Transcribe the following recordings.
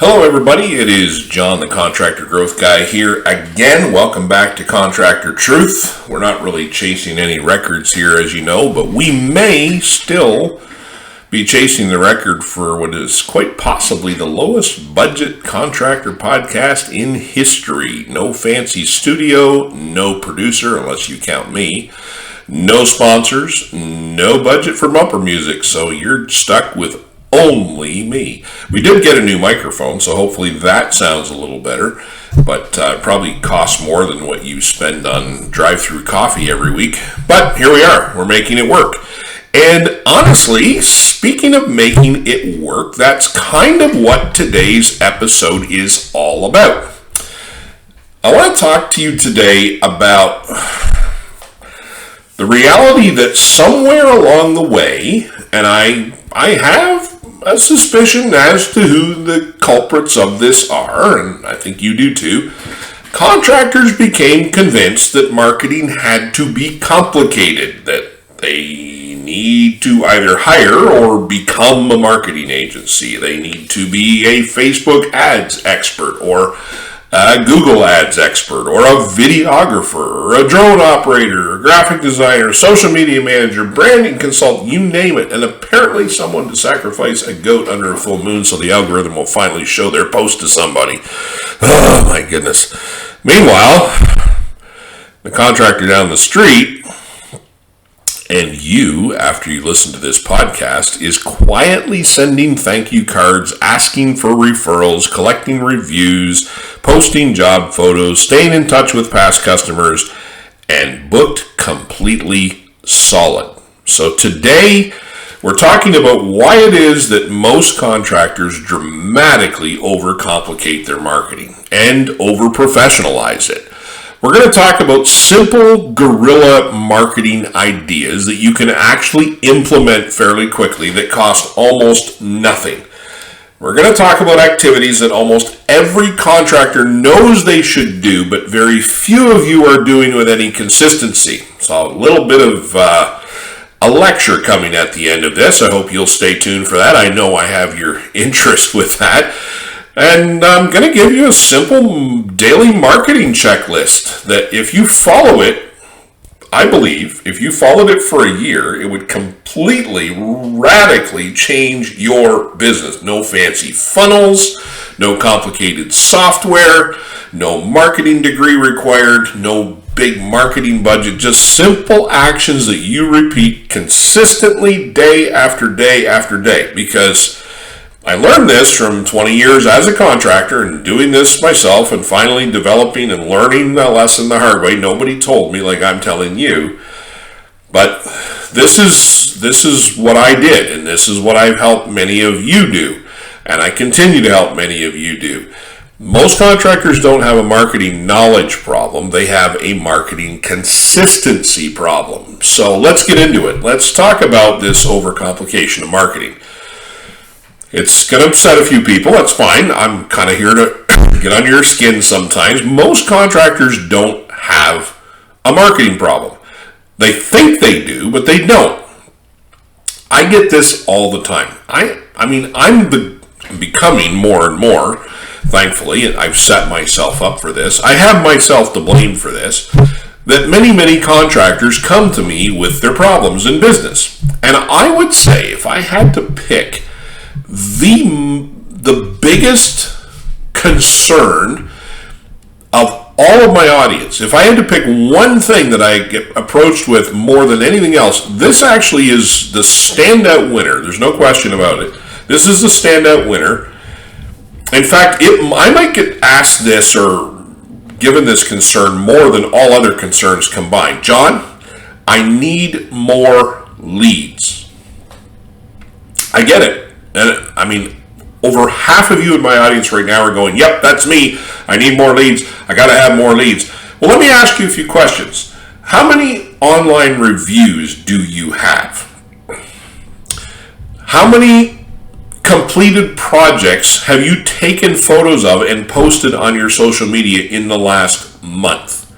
Hello everybody, it is Jon the Contractor Growth Guy here again. Welcome back to Contractor Truth. We're not really chasing any records here, as you know, but we may still be chasing the record for what is quite possibly the lowest budget contractor podcast in history. No fancy studio, no producer unless you count me, no sponsors, no budget for bumper music, so you're stuck with only me. We did get a new microphone, so hopefully that sounds a little better, but probably costs more than what you spend on drive-through coffee every week. But here we are. We're making it work. And honestly, speaking of making it work, that's kind of what today's episode is all about. I want to talk to you today about the reality that somewhere along the way, and I have a suspicion as to who the culprits of this are, and I think you do too, contractors became convinced that marketing had to be complicated, that they need to either hire or become a marketing agency. They need to be a Facebook ads expert or a Google ads expert or a videographer or a drone operator or graphic designer, social media manager, branding consultant, you name it. And apparently someone to sacrifice a goat under a full moon so the algorithm will finally show their post to somebody. Oh my goodness. Meanwhile, the contractor down the street and you, after you listen to this podcast, is quietly sending thank you cards, asking for referrals, collecting reviews, posting job photos, staying in touch with past customers, and booked completely solid. So today, we're talking about why it is that most contractors dramatically overcomplicate their marketing and overprofessionalize it. We're going to talk about simple guerrilla marketing ideas that you can actually implement fairly quickly that cost almost nothing. We're going to talk about activities that almost every contractor knows they should do, but very few of you are doing with any consistency. So a little bit of a lecture coming at the end of this. I hope you'll stay tuned for that. I know I have your interest with that. And I'm going to give you a simple daily marketing checklist that if you follow it, I believe, if you followed it for a year, it would completely, radically change your business. No fancy funnels, no complicated software, no marketing degree required, no big marketing budget, just simple actions that you repeat consistently day after day after day. Because I learned this from 20 years as a contractor and doing this myself and finally developing and learning the lesson the hard way. Nobody told me like I'm telling you. But this is what I did, and this is what I've helped many of you do. And I continue to help many of you do. Most contractors don't have a marketing knowledge problem. They have a marketing consistency problem. So let's get into it. Let's talk about this overcomplication of marketing. It's going to upset a few people. That's fine. I'm kind of here to get on your skin sometimes. Most contractors don't have a marketing problem. They think they do, but they don't. I get this all the time. I'm becoming more and more, thankfully, and I've set myself up for this. I have myself to blame for this, that many contractors come to me with their problems in business. And I would say if I had to pick the biggest concern of all of my audience, if I had to pick one thing that I get approached with more than anything else, this actually is the standout winner. There's no question about it. This is the standout winner. In fact, I might get asked this or given this concern more than all other concerns combined. Jon, I need more leads. I get it. And I mean, over half of you in my audience right now are going, yep, that's me. I need more leads. I got to have more leads. Well, let me ask you a few questions. How many online reviews do you have? How many completed projects have you taken photos of and posted on your social media in the last month?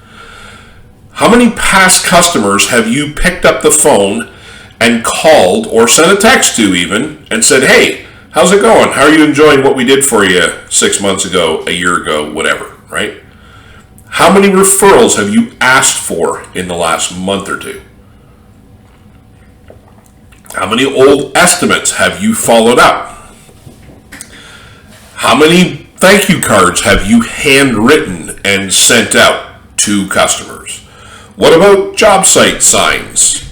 How many past customers have you picked up the phone and called or sent a text to even and said, hey, How's it going? How are you enjoying what we did for you 6 months ago, a year ago, whatever, right? How many referrals have you asked for in the last month or two? How many old estimates have you followed up? How many thank you cards have you handwritten and sent out to customers? What about job site signs?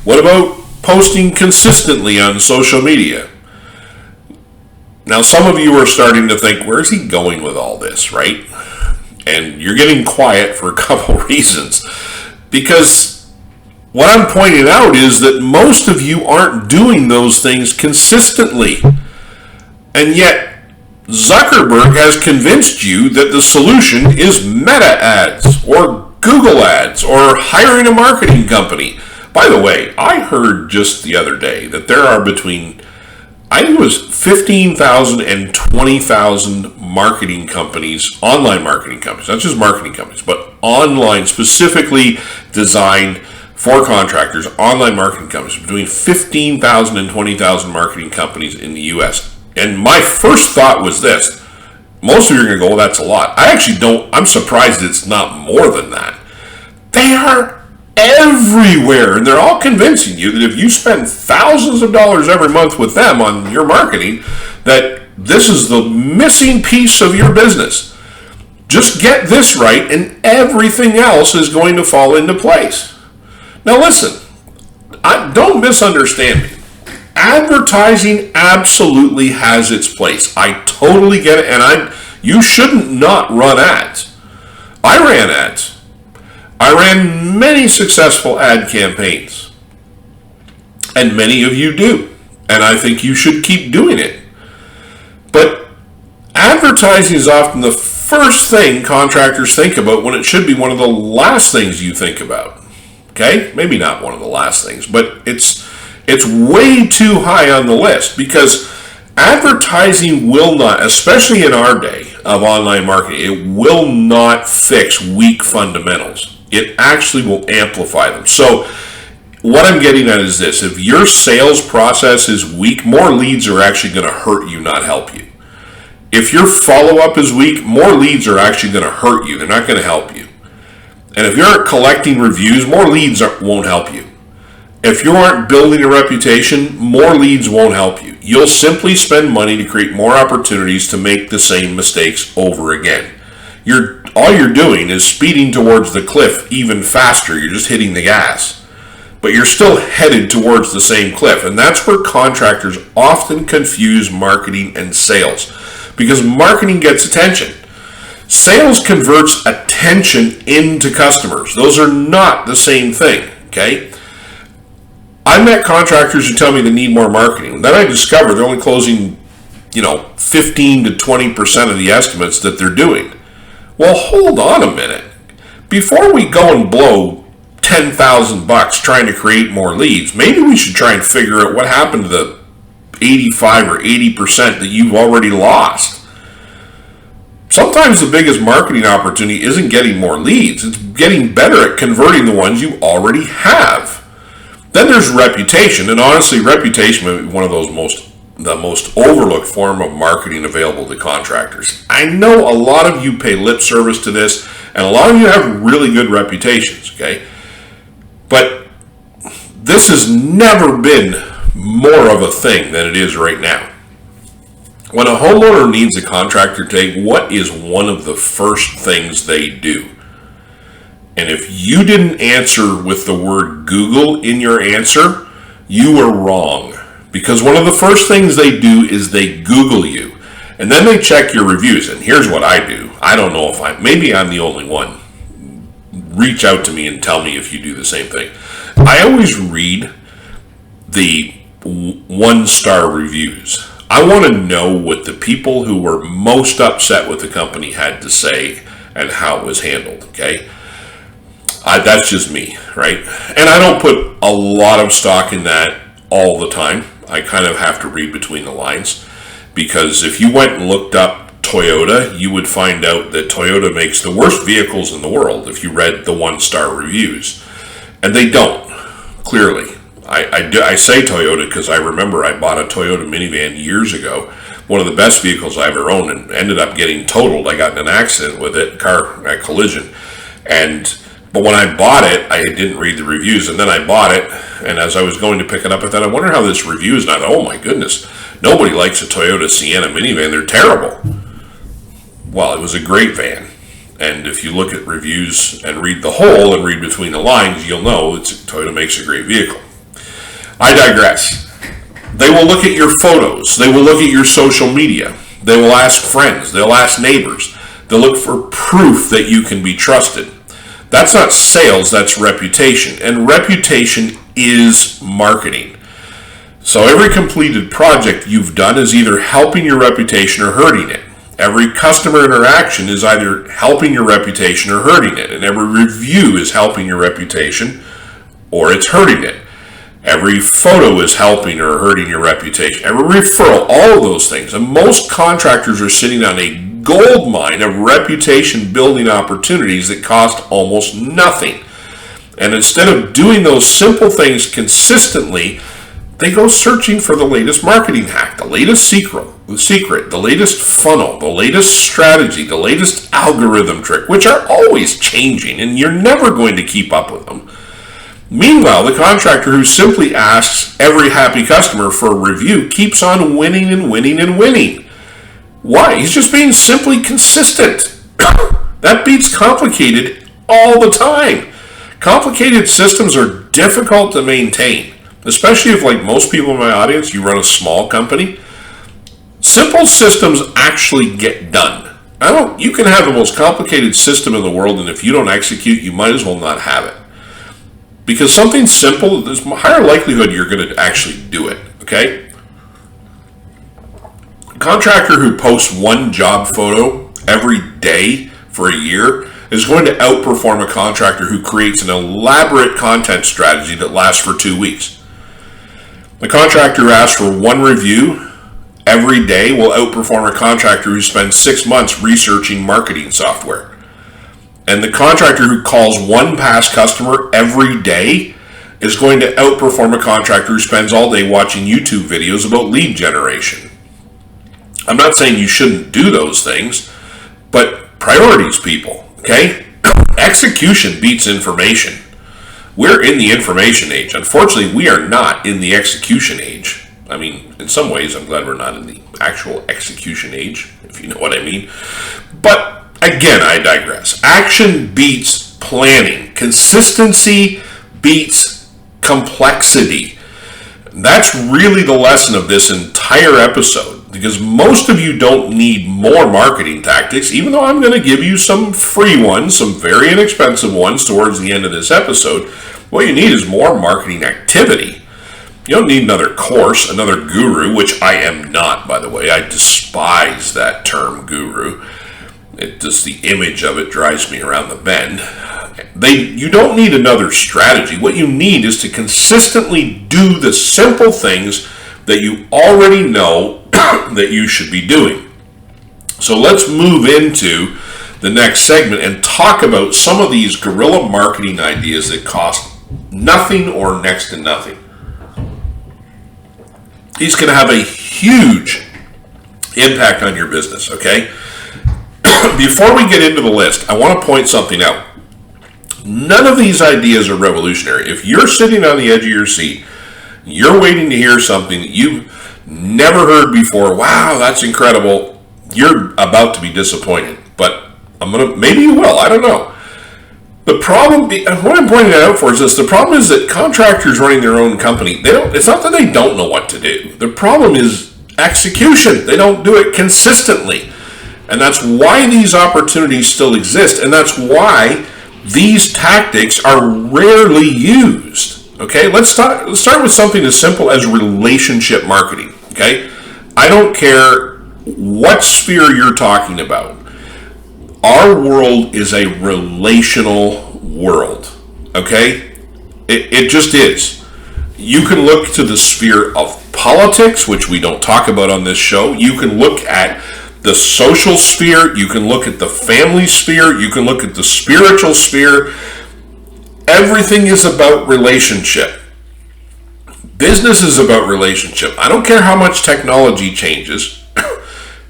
What about posting consistently on social media? Now, some of you are starting to think, where's he going with all this, right? And you're getting quiet for a couple reasons. Because what I'm pointing out is that most of you aren't doing those things consistently. And yet, Zuckerberg has convinced you that the solution is Meta ads or Google ads or hiring a marketing company. By the way, I heard just the other day that there are between, I think it was 15,000 and 20,000 marketing companies, online marketing companies, not just marketing companies, but online specifically designed for contractors, online marketing companies, between 15,000 and 20,000 marketing companies in the US. And my first thought was this: most of you are going to go, well, that's a lot. I actually don't, I'm surprised it's not more than that. They are everywhere, and they're all convincing you that if you spend thousands of dollars every month with them on your marketing, that this is the missing piece of your business. Just get this right, and everything else is going to fall into place. Now listen, don't misunderstand me. Advertising absolutely has its place. I totally get it, and you shouldn't not run ads. I ran ads. I ran many successful ad campaigns, and many of you do, and I think you should keep doing it. But advertising is often the first thing contractors think about when it should be one of the last things you think about. Okay? Maybe not one of the last things, but it's way too high on the list, because advertising will not, especially in our day of online marketing, it will not fix weak fundamentals. It actually will amplify them. So what I'm getting at is this: if your sales process is weak, more leads are actually going to hurt you, not help you. If your follow-up is weak, more leads are actually going to hurt you. They're not going to help you. And if you aren't collecting reviews, more leads won't help you. If you aren't building a reputation, more leads won't help you. You'll simply spend money to create more opportunities to make the same mistakes over again. All you're doing is speeding towards the cliff even faster. You're just hitting the gas. But you're still headed towards the same cliff. And that's where contractors often confuse marketing and sales. Because marketing gets attention. Sales converts attention into customers. Those are not the same thing, okay? I met contractors who tell me they need more marketing. Then I discover they're only closing, 15 to 20% of the estimates that they're doing. Well, hold on a minute. Before we go and blow $10,000 trying to create more leads, maybe we should try and figure out what happened to the 85 or 80% that you've already lost. Sometimes the biggest marketing opportunity isn't getting more leads. It's getting better at converting the ones you already have. Then there's reputation, and honestly, reputation may be one of the most overlooked form of marketing available to contractors. I know a lot of you pay lip service to this, and a lot of you have really good reputations, okay? But this has never been more of a thing than it is right now. When a homeowner needs a contractor today, what is one of the first things they do? And if you didn't answer with the word Google in your answer, you were wrong. Because one of the first things they do is they Google you. And then they check your reviews. And here's what I do. I don't know if maybe I'm the only one. Reach out to me and tell me if you do the same thing. I always read the 1-star reviews. I want to know what the people who were most upset with the company had to say and how it was handled, okay? That's just me, right? And I don't put a lot of stock in that all the time. I kind of have to read between the lines, because if you went and looked up Toyota, you would find out that Toyota makes the worst vehicles in the world if you read the 1-star reviews. And they don't, clearly. I say Toyota because I remember I bought a Toyota minivan years ago, one of the best vehicles I ever owned, and ended up getting totaled. I got in an accident with it, a collision, but when I bought it, I didn't read the reviews, and then I bought it, and as I was going to pick it up, I thought, I wonder how this review is. And I thought, oh my goodness, nobody likes a Toyota Sienna minivan. They're terrible. Well, it was a great van. And if you look at reviews and read the whole and read between the lines, you'll know Toyota makes a great vehicle. I digress. They will look at your photos. They will look at your social media. They will ask friends. They'll ask neighbors. They'll look for proof that you can be trusted. That's not sales, that's reputation. And reputation is marketing. So every completed project you've done is either helping your reputation or hurting it. Every customer interaction is either helping your reputation or hurting it. And every review is helping your reputation or it's hurting it. Every photo is helping or hurting your reputation. Every referral, all of those things. And most contractors are sitting on a gold mine of reputation building opportunities that cost almost nothing. And instead of doing those simple things consistently, they go searching for the latest marketing hack, the latest secret, the latest funnel, the latest strategy, the latest algorithm trick, which are always changing, and you're never going to keep up with them. Meanwhile, the contractor who simply asks every happy customer for a review keeps on winning and winning and winning. Why? He's just being simply consistent. That beats complicated all the time. Complicated systems are difficult to maintain, especially if, like most people in my audience, you run a small company. Simple systems actually get done. You can have the most complicated system in the world, and if you don't execute, you might as well not have it. Because something simple, there's a higher likelihood you're going to actually do it, okay? A contractor who posts one job photo every day for a year is going to outperform a contractor who creates an elaborate content strategy that lasts for 2 weeks. The contractor who asks for one review every day will outperform a contractor who spends 6 months researching marketing software. And the contractor who calls one past customer every day is going to outperform a contractor who spends all day watching YouTube videos about lead generation. I'm not saying you shouldn't do those things, but priorities, people, okay? Execution beats information. We're in the information age. Unfortunately, we are not in the execution age. I mean, in some ways, I'm glad we're not in the actual execution age, if you know what I mean. But again, I digress. Action beats planning. Consistency beats complexity. That's really the lesson of this entire episode, because most of you don't need more marketing tactics, even though I'm going to give you some free ones, some very inexpensive ones towards the end of this episode. What you need is more marketing activity. You don't need another course, another guru, which I am not, by the way. I despise that term guru. Just the image of it drives me around the bend. You don't need another strategy. What you need is to consistently do the simple things that you already know that you should be doing. So let's move into the next segment and talk about some of these guerrilla marketing ideas that cost nothing or next to nothing. These can have a huge impact on your business, okay? Before we get into the list, I want to point something out. None of these ideas are revolutionary. If you're sitting on the edge of your seat, you're waiting to hear something that you've never heard before, wow, that's incredible, you're about to be disappointed. But maybe you will, I don't know. The problem, what I'm pointing out for is this, the problem is that contractors running their own company, it's not that they don't know what to do. The problem is execution. They don't do it consistently. And that's why these opportunities still exist. And that's why these tactics are rarely used. Okay, let's start with something as simple as relationship marketing. Okay, I don't care what sphere you're talking about. Our world is a relational world. Okay, it just is. You can look to the sphere of politics, which we don't talk about on this show. You can look at the social sphere, you can look at the family sphere, you can look at the spiritual sphere. Everything is about relationship. Business is about relationship. I don't care how much technology changes.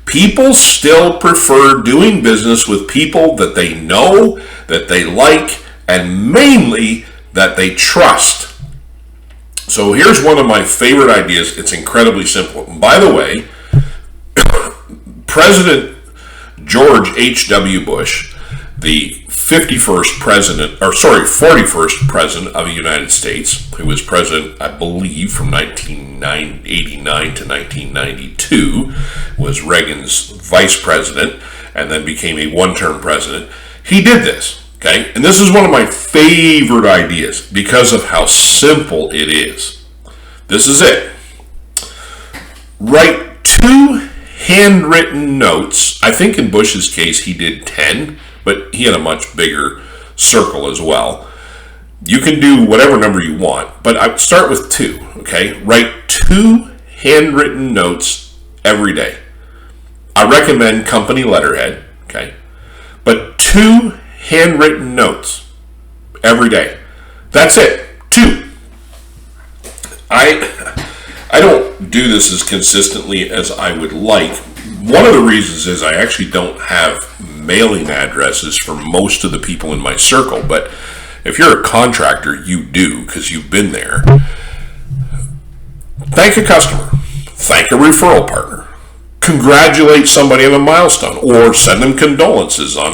People still prefer doing business with people that they know, that they like, and mainly that they trust. So here's one of my favorite ideas. It's incredibly simple. By the way, President George H.W. Bush, the 41st president of the United States, who was president, I believe, from 1989 to 1992, was Reagan's vice president, and then became a one-term president. He did this, okay? And this is one of my favorite ideas because of how simple it is. This is it. Write 2 handwritten notes. I think in Bush's case he did 10, but he had a much bigger circle as well. You can do whatever number you want, but I start with 2, okay? Write 2 handwritten notes every day. I recommend company letterhead, okay? But 2 handwritten notes every day. That's it. 2. I don't do this as consistently as I would like. One of the reasons is I actually don't have mailing addresses for most of the people in my circle, but if you're a contractor, you do, because you've been there. Thank a customer. Thank a referral partner. Congratulate somebody on a milestone, or send them condolences on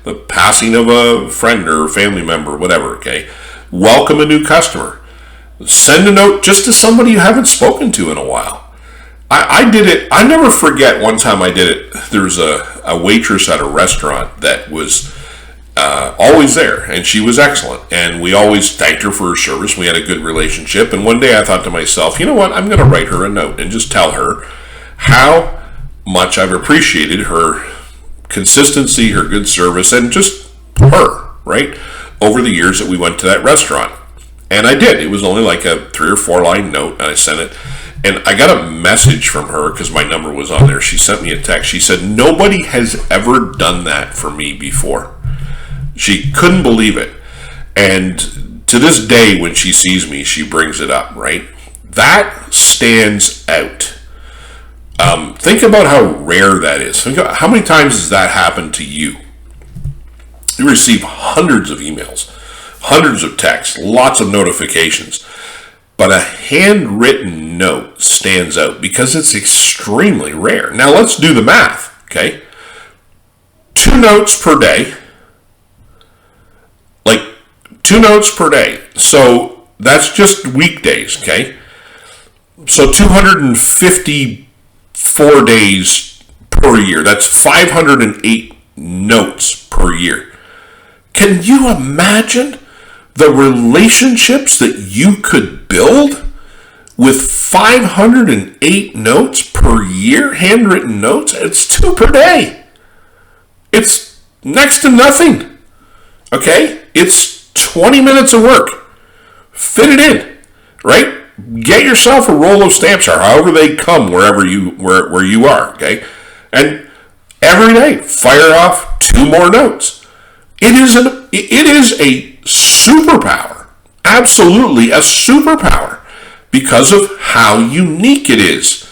the passing of a friend or family member, whatever, okay? Welcome a new customer. Send a note just to somebody you haven't spoken to in a while. I did it. I never forget one time I did it. There was a waitress at a restaurant that was always there, and she was excellent. And we always thanked her for her service. We had a good relationship. And one day I thought to myself, you know what? I'm going to write her a note and just tell her how much I've appreciated her consistency, her good service, and just her, right? Over the years that we went to that restaurant. And I did. It was only like a 3 or 4 line note, and I sent it. And I got a message from her because my number was on there. She sent me a text. She said, nobody has ever done that for me before. She couldn't believe it. And to this day, when she sees me, she brings it up, right? That stands out. Think about how rare that is. Think about how many times has that happened to you? You receive hundreds of emails, hundreds of texts, lots of notifications. But a handwritten note stands out because it's extremely rare. Now let's do the math, okay? 2 notes per day. Like 2 notes per day. So that's just weekdays, okay? So 254 days per year. That's 508 notes per year. Can you imagine the relationships that you could build with 508 notes per year, handwritten notes? It's 2 per day. It's next to nothing. Okay? It's 20 minutes of work. Fit it in, right? Get yourself a roll of stamps, or however they come where you are, okay? And every day, fire off 2 more notes. It is a superpower, absolutely a superpower, because of how unique it is.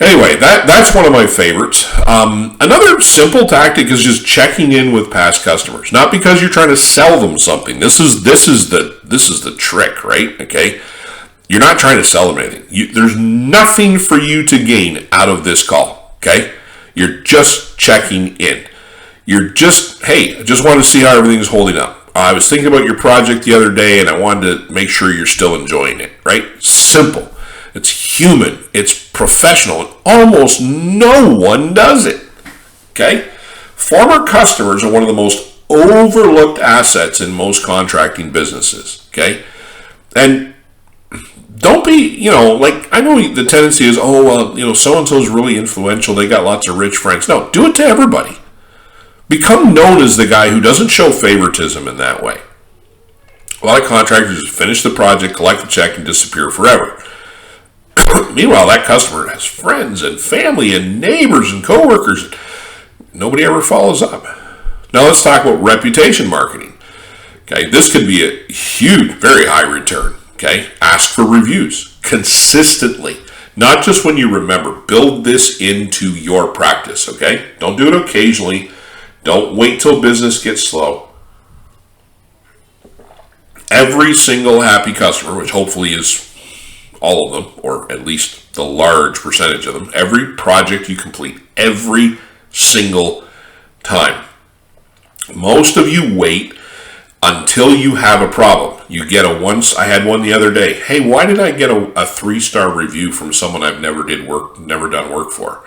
Anyway, that's one of my favorites. Another simple tactic is just checking in with past customers. Not because you're trying to sell them something. This is the trick, right? Okay, you're not trying to sell them anything. There's nothing for you to gain out of this call. Okay, you're just checking in. You're just, hey, I just want to see how everything's holding up. I was thinking about your project the other day, and I wanted to make sure you're still enjoying it, right? Simple. It's human. It's professional. And almost no one does it, okay? Former customers are one of the most overlooked assets in most contracting businesses, okay? And don't be, like, I know the tendency is, so-and-so's really influential. They got lots of rich friends. No, do it to everybody. Become known as the guy who doesn't show favoritism in that way. A lot of contractors just finish the project, collect the check, and disappear forever. Meanwhile, that customer has friends and family and neighbors and coworkers. Nobody ever follows up. Now let's talk about reputation marketing. Okay, this could be a huge, very high return. Okay? Ask for reviews consistently. Not just when you remember. Build this into your practice, okay? Don't do it occasionally. Don't wait till business gets slow. Every single happy customer, which hopefully is all of them, or at least the large percentage of them, every project you complete, every single time. Most of you wait until you have a problem. You get I had one the other day. Hey, why did I get a 3-star review from someone I've never done work for?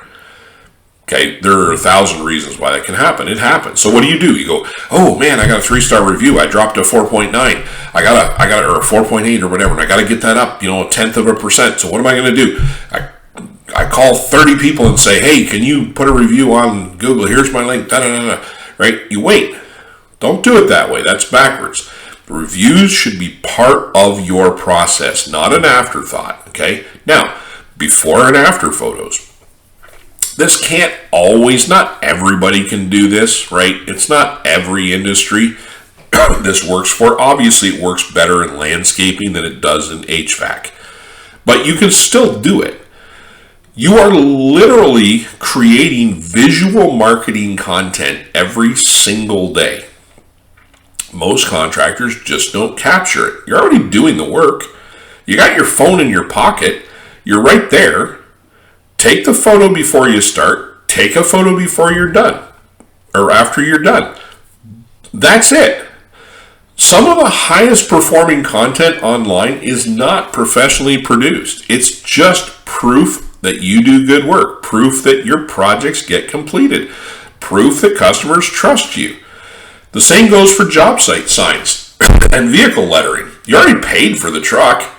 Okay, there are 1,000 reasons why that can happen. It happens. So what do? You go, oh man, I got a 3-star review. I dropped to 4.9. I got or 4.8 or whatever, and I got to get that up, 0.1%. So what am I going to do? I call 30 people and say, hey, can you put a review on Google? Here's my link. Right? You wait. Don't do it that way. That's backwards. Reviews should be part of your process, not an afterthought. Okay? Now, before and after photos. This can't always, not everybody can do this, right? It's not every industry this works for. Obviously, it works better in landscaping than it does in HVAC. But you can still do it. You are literally creating visual marketing content every single day. Most contractors just don't capture it. You're already doing the work. You got your phone in your pocket. You're right there. Take the photo before you start. Take a photo before you're done. Or after you're done. That's it. Some of the highest performing content online is not professionally produced. It's just proof that you do good work. Proof that your projects get completed. Proof that customers trust you. The same goes for job site signs and vehicle lettering. You already paid for the truck.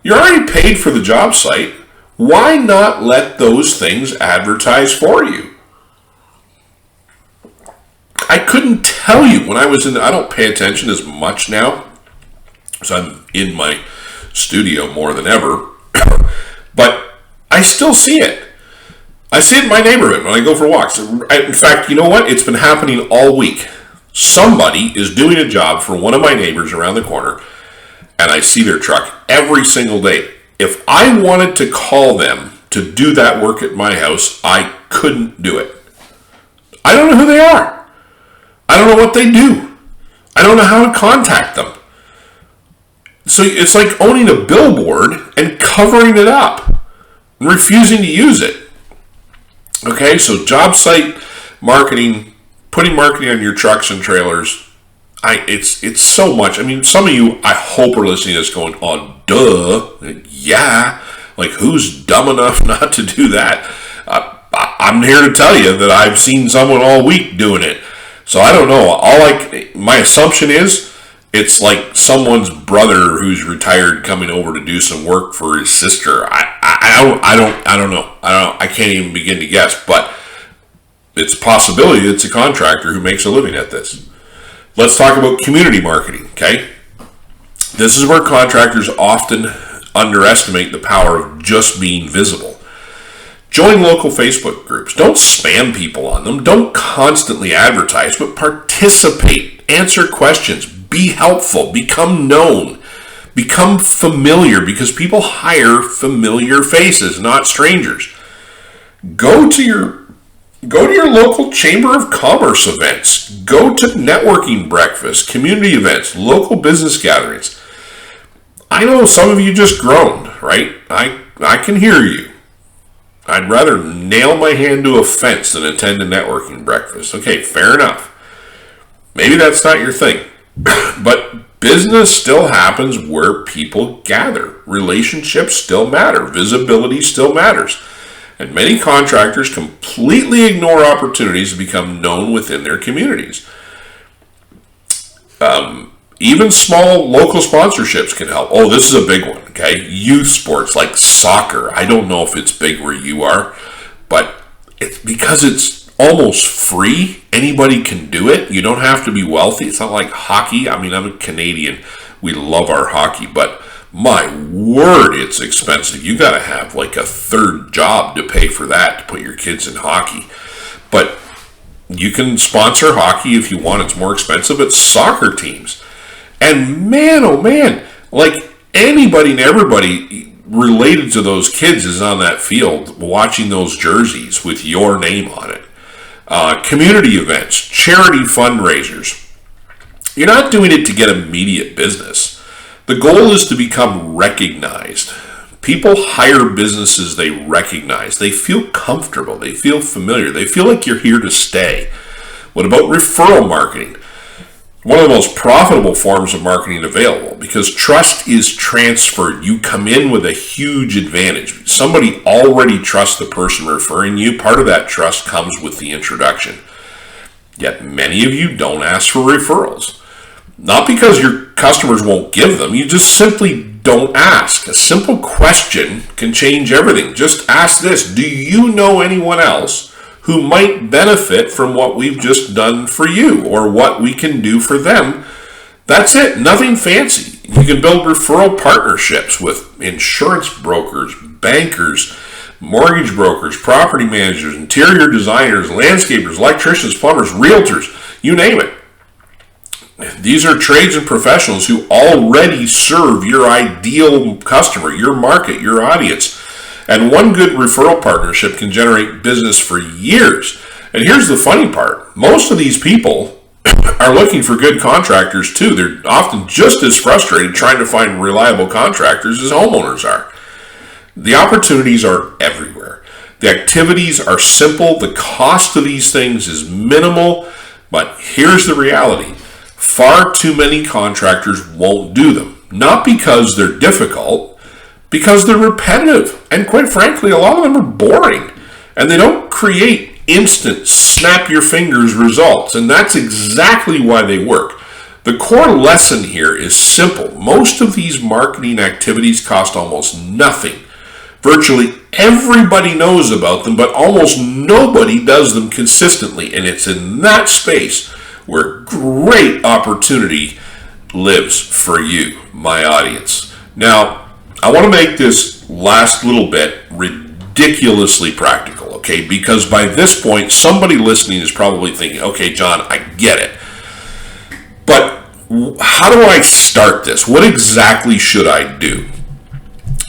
You already paid for the job site. Why not let those things advertise for you? I couldn't tell you when I was I don't pay attention as much now, so I'm in my studio more than ever, but I still see it. I see it in my neighborhood when I go for walks. In fact, you know what? It's been happening all week. Somebody is doing a job for one of my neighbors around the corner, and I see their truck every single day. If I wanted to call them to do that work at my house, I couldn't do it. I don't know who they are. I don't know what they do. I don't know how to contact them. So it's like owning a billboard and covering it up and refusing to use it. Okay, so job site marketing, putting marketing on your trucks and trailers, it's so much. I mean, some of you, I hope, are listening to this going, oh, duh, yeah. Like, who's dumb enough not to do that? I'm here to tell you that I've seen someone all week doing it. So I don't know. My assumption is it's like someone's brother who's retired coming over to do some work for his sister. I don't know. I can't even begin to guess, but it's a possibility it's a contractor who makes a living at this. Let's talk about community marketing, okay? This is where contractors often underestimate the power of just being visible. Join local Facebook groups. Don't spam people on them. Don't constantly advertise, but participate. Answer questions. Be helpful. Become known. Become familiar, because people hire familiar faces, not strangers. Go to your local Chamber of Commerce events. Go to networking breakfasts, community events, local business gatherings. I know some of you just groaned, right? I can hear you. I'd rather nail my hand to a fence than attend a networking breakfast. Okay, fair enough. Maybe that's not your thing. But business still happens where people gather. Relationships still matter. Visibility still matters. And many contractors completely ignore opportunities to become known within their communities. Even small local sponsorships can help. Oh, this is a big one, okay? Youth sports like soccer. I don't know if it's big where you are, but because it's almost free, anybody can do it. You don't have to be wealthy. It's not like hockey. I mean, I'm a Canadian. We love our hockey, but my word, it's expensive. You got to have like a third job to pay for that, to put your kids in hockey. But you can sponsor hockey if you want. It's more expensive. It's soccer teams. And man, oh man, like Anybody and everybody related to those kids is on that field watching those jerseys with your name on it. Community events, charity fundraisers. You're not doing it to get immediate business. The goal is to become recognized. People hire businesses they recognize. They feel comfortable. They feel familiar. They feel like you're here to stay. What about referral marketing? One of the most profitable forms of marketing available, because trust is transferred. You come in with a huge advantage. Somebody already trusts the person referring you. Part of that trust comes with the introduction. Yet many of you don't ask for referrals. Not because your customers won't give them, you just simply don't ask. A simple question can change everything. Just ask this: do you know anyone else who might benefit from what we've just done for you, or what we can do for them? That's it. Nothing fancy. You can build referral partnerships with insurance brokers, bankers, mortgage brokers, property managers, interior designers, landscapers, electricians, plumbers, realtors, you name it. These are trades and professionals who already serve your ideal customer, your market, your audience. And one good referral partnership can generate business for years. And here's the funny part. Most of these people are looking for good contractors too. They're often just as frustrated trying to find reliable contractors as homeowners are. The opportunities are everywhere. The activities are simple. The cost of these things is minimal. But here's the reality. Far too many contractors won't do them. Not because they're difficult, because they're repetitive, and quite frankly, a lot of them are boring, and they don't create instant, snap-your-fingers results, and that's exactly why they work. The core lesson here is simple. Most of these marketing activities cost almost nothing. Virtually everybody knows about them, but almost nobody does them consistently, and it's in that space where great opportunity lives for you, my audience. Now, I want to make this last little bit ridiculously practical, okay? Because by this point, somebody listening is probably thinking, okay, Jon, I get it. But how do I start this? What exactly should I do?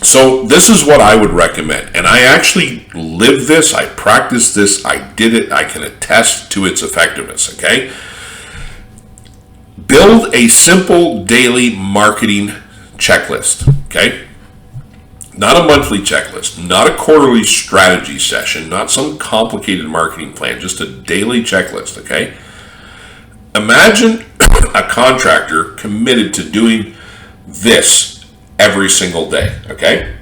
So this is what I would recommend. And I actually live this. I practice this. I did it. I can attest to its effectiveness, okay? Build a simple daily marketing checklist, okay? Not a monthly checklist, not a quarterly strategy session, not some complicated marketing plan, just a daily checklist, okay? Imagine a contractor committed to doing this every single day, okay?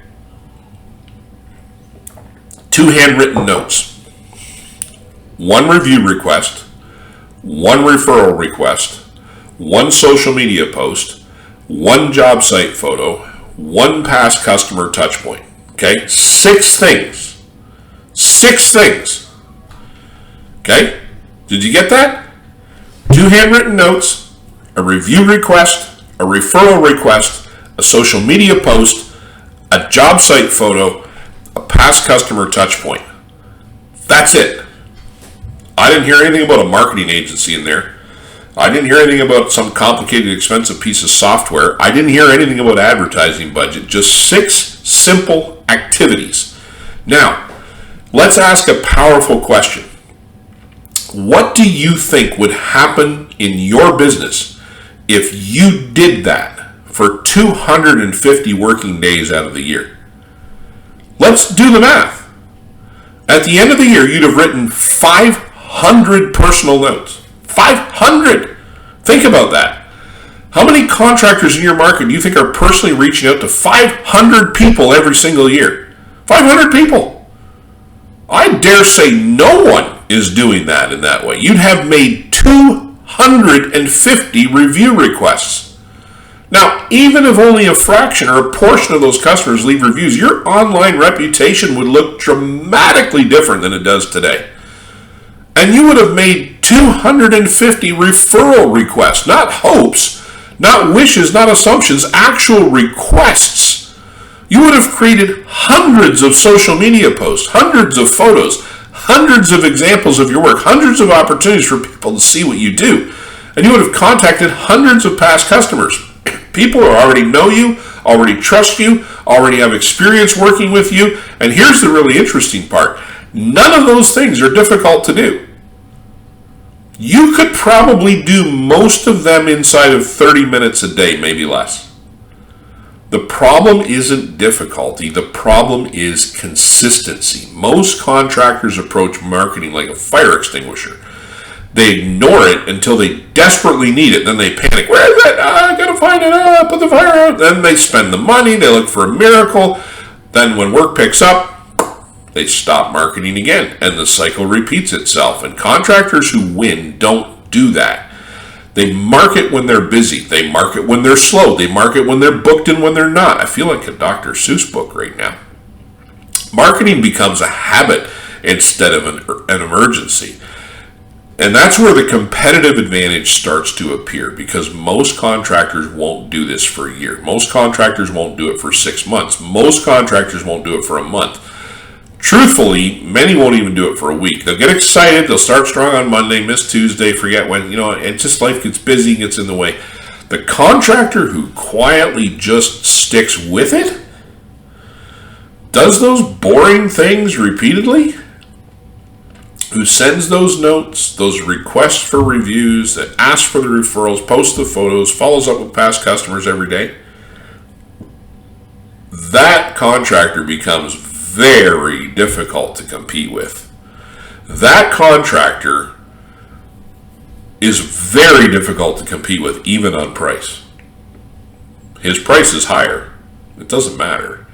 2 handwritten notes, 1 review request, 1 referral request, 1 social media post, 1 job site photo, 1 past customer touch point. Okay? 6 things. 6 things. Okay? Did you get that? 2 handwritten notes, a review request, a referral request, a social media post, a job site photo, a past customer touch point. That's it. I didn't hear anything about a marketing agency in there. I didn't hear anything about some complicated, expensive piece of software. I didn't hear anything about advertising budget. Just 6 simple activities. Now, let's ask a powerful question. What do you think would happen in your business if you did that for 250 working days out of the year? Let's do the math. At the end of the year, you'd have written 500 personal notes. 500! Think about that. How many contractors in your market do you think are personally reaching out to 500 people every single year? 500 people! I dare say no one is doing that in that way. You'd have made 250 review requests. Now, even if only a fraction or a portion of those customers leave reviews, your online reputation would look dramatically different than it does today. And you would have made 250 referral requests, not hopes, not wishes, not assumptions, actual requests. You would have created hundreds of social media posts, hundreds of photos, hundreds of examples of your work, hundreds of opportunities for people to see what you do. And you would have contacted hundreds of past customers. People who already know you, already trust you, already have experience working with you. And here's the really interesting part. None of those things are difficult to do. You could probably do most of them inside of 30 minutes a day, maybe less. The problem isn't difficulty. The problem is consistency. Most contractors approach marketing like a fire extinguisher. They ignore it until they desperately need it. Then they panic. Where is it? I gotta find it. Put the fire out. Then they spend the money. They look for a miracle. Then when work picks up, they stop marketing again. And the cycle repeats itself. And contractors who win don't do that. They market when they're busy. They market when they're slow. They market when they're booked and when they're not. I feel like a Dr. Seuss book right now. Marketing becomes a habit instead of an emergency. And that's where the competitive advantage starts to appear, because most contractors won't do this for a year. Most contractors won't do it for 6 months. Most contractors won't do it for a month. Truthfully, many won't even do it for a week. They'll get excited, they'll start strong on Monday, miss Tuesday, forget when, it's just life gets busy, gets in the way. The contractor who quietly just sticks with it, does those boring things repeatedly, who sends those notes, those requests for reviews, that asks for the referrals, posts the photos, follows up with past customers every day, that contractor becomes very difficult to compete with. That contractor is very difficult to compete with, even on price. His price is higher. It doesn't matter.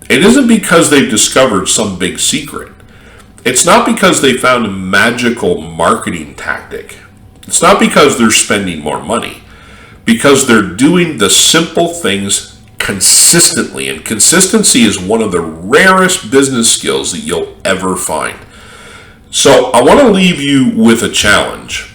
It isn't because they've discovered some big secret. It's not because they found a magical marketing tactic. It's not because they're spending more money. Because they're doing the simple things consistently, and consistency is one of the rarest business skills that you'll ever find. So I want to leave you with a challenge,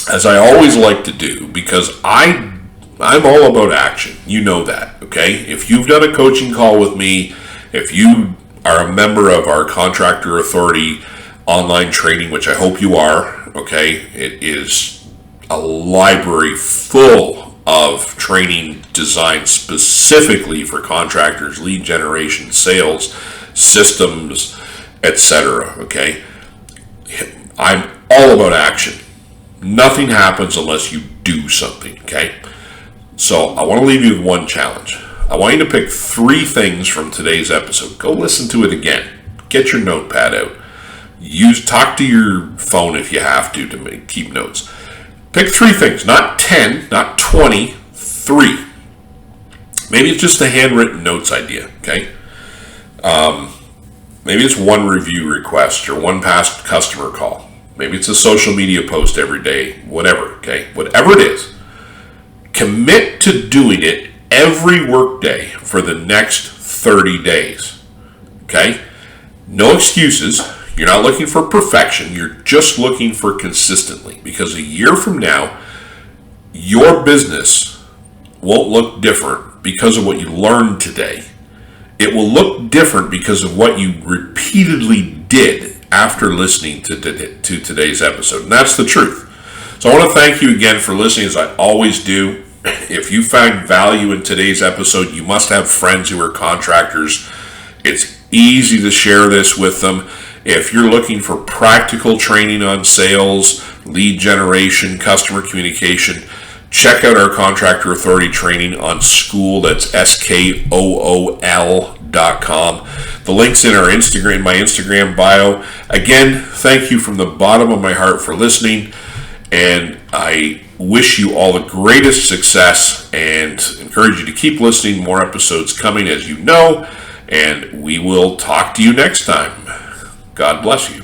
as I always like to do, because I'm all about action. You know that, okay? If you've done a coaching call with me, if you are a member of our Contractor Authority online training, which I hope you are, okay? It is a library full of training designed specifically for contractors, lead generation, sales, systems, etc. Okay, I'm all about action. Nothing happens unless you do something. Okay, so I want to leave you with one challenge. I want you to pick 3 things from today's episode. Go listen to it again. Get your notepad out. Talk to your phone if you have to keep notes. Pick 3 things, not 10, not 20, 3. Maybe it's just a handwritten notes idea, okay? Maybe it's one review request or one past customer call. Maybe it's a social media post every day, whatever, okay? Whatever it is, commit to doing it every workday for the next 30 days, okay? No excuses. You're not looking for perfection. You're just looking for consistently. Because a year from now, your business won't look different because of what you learned today. It will look different because of what you repeatedly did after listening to today's episode. And that's the truth. So I want to thank you again for listening, as I always do. If you found value in today's episode, you must have friends who are contractors. It's easy to share this with them. If you're looking for practical training on sales, lead generation, customer communication, check out our Contractor Authority training on Skool. That's SKOOL.com. The link's in my Instagram bio. Again, thank you from the bottom of my heart for listening, and I wish you all the greatest success and encourage you to keep listening. More episodes coming, as you know, and we will talk to you next time. God bless you.